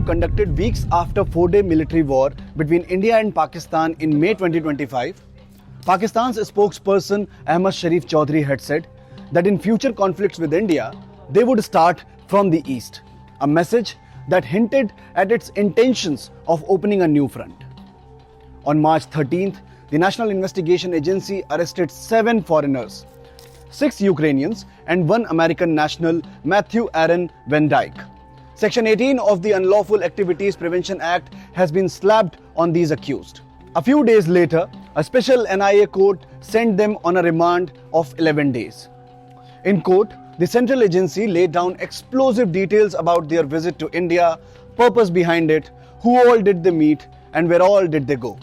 conducted weeks after 4-day military war between India and Pakistan in May 2025, Pakistan's spokesperson Ahmad Sharif Chaudhry had said that in future conflicts with India, they would start from the east, a message that hinted at its intentions of opening a new front. On March 13th, the National Investigation Agency arrested 7 foreigners, 6 Ukrainians and 1 American national, Matthew Aaron VanDyke. Section 18 of the Unlawful Activities Prevention Act has been slapped on these accused. A few days later, a special NIA court sent them on a remand of 11 days. In court, the central agency laid down explosive details about their visit to India, purpose behind it, who all did they meet, and where all did they go.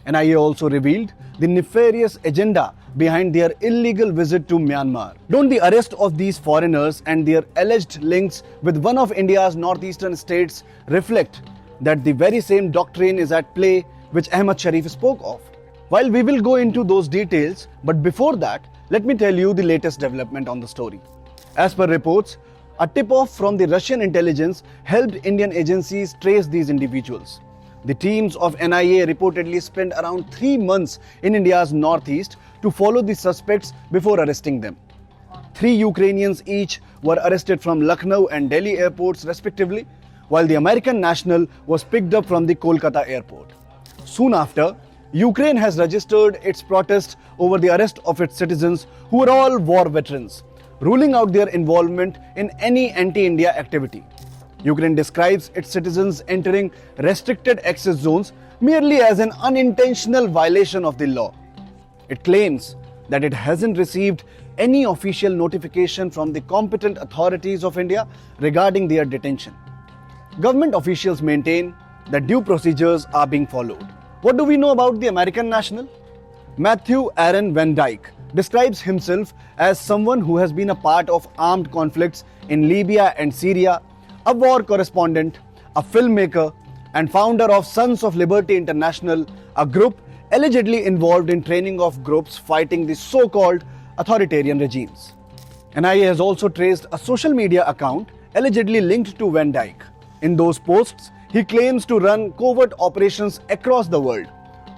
NIA also revealed the nefarious agenda behind their illegal visit to Myanmar. Don't the arrest of these foreigners and their alleged links with one of India's northeastern states reflect that the very same doctrine is at play which Ahmad Sharif spoke of? While we will go into those details, but before that, let me tell you the latest development on the story. As per reports, a tip-off from the Russian intelligence helped Indian agencies trace these individuals. The teams of NIA reportedly spent around 3 months in India's northeast to follow the suspects before arresting them. 3 Ukrainians each were arrested from Lucknow and Delhi airports respectively, while the American national was picked up from the Kolkata airport. Soon after, Ukraine has registered its protest over the arrest of its citizens who were all war veterans, ruling out their involvement in any anti-India activity. Ukraine describes its citizens entering restricted access zones merely as an unintentional violation of the law. It claims that it hasn't received any official notification from the competent authorities of India regarding their detention. Government officials maintain that due procedures are being followed. What do we know about the American national? Matthew Aaron VanDyke describes himself as someone who has been a part of armed conflicts in Libya and Syria, a war correspondent, a filmmaker, and founder of Sons of Liberty International, a group allegedly involved in training of groups fighting the so-called authoritarian regimes. NIA has also traced a social media account allegedly linked to VanDyke. In those posts, he claims to run covert operations across the world.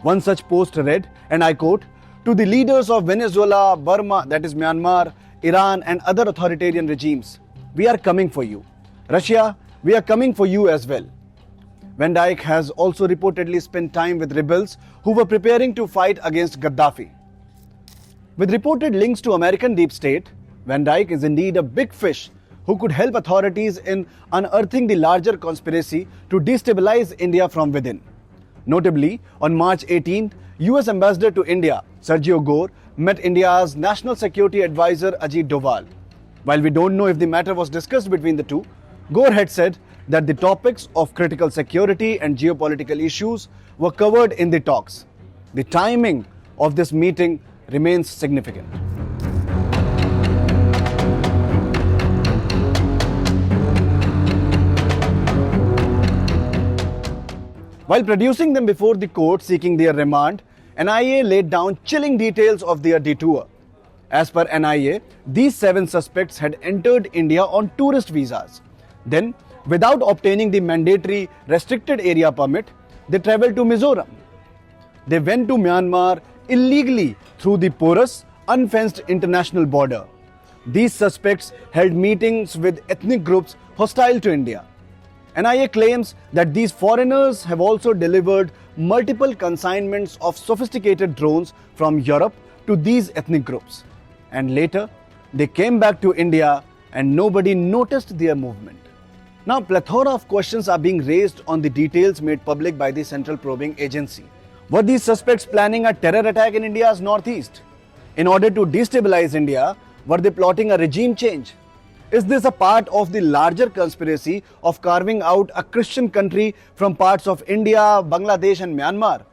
One such post read, and I quote, "To the leaders of Venezuela, Burma, that is Myanmar, Iran and other authoritarian regimes, we are coming for you. Russia, we are coming for you as well." VanDyke has also reportedly spent time with rebels who were preparing to fight against Gaddafi. With reported links to American deep state, VanDyke is indeed a big fish who could help authorities in unearthing the larger conspiracy to destabilize India from within. Notably, on March 18th, US Ambassador to India, Sergio Gore, met India's National Security Advisor Ajit Doval. While we don't know if the matter was discussed between the two, Gore had said that the topics of critical security and geopolitical issues were covered in the talks. The timing of this meeting remains significant. While producing them before the court seeking their remand, NIA laid down chilling details of their detour. As per NIA, these 7 suspects had entered India on tourist visas. Then, without obtaining the mandatory restricted area permit, they travelled to Mizoram. They went to Myanmar illegally through the porous, unfenced international border. These suspects held meetings with ethnic groups hostile to India. NIA claims that these foreigners have also delivered multiple consignments of sophisticated drones from Europe to these ethnic groups. And later, they came back to India and nobody noticed their movement. Now, plethora of questions are being raised on the details made public by the Central Probing Agency. Were these suspects planning a terror attack in India's northeast? In order to destabilize India, were they plotting a regime change? Is this a part of the larger conspiracy of carving out a Christian country from parts of India, Bangladesh and Myanmar?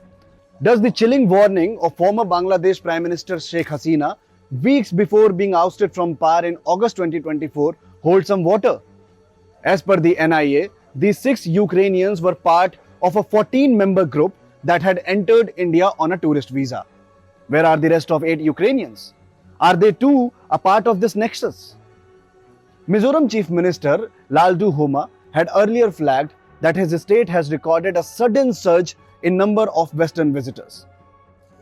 Does the chilling warning of former Bangladesh Prime Minister Sheikh Hasina weeks before being ousted from power in August 2024 hold some water? As per the NIA, these 6 Ukrainians were part of a 14-member group that had entered India on a tourist visa. Where are the rest of 8 Ukrainians? Are they too a part of this nexus? Mizoram Chief Minister Laldu Homa had earlier flagged that his state has recorded a sudden surge in number of Western visitors.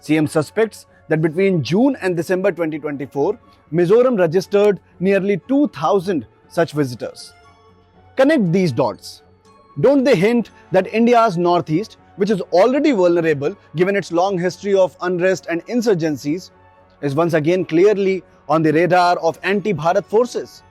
CM suspects that between June and December 2024, Mizoram registered nearly 2,000 such visitors. Connect these dots. Don't they hint that India's northeast, which is already vulnerable given its long history of unrest and insurgencies, is once again clearly on the radar of anti-Bharat forces?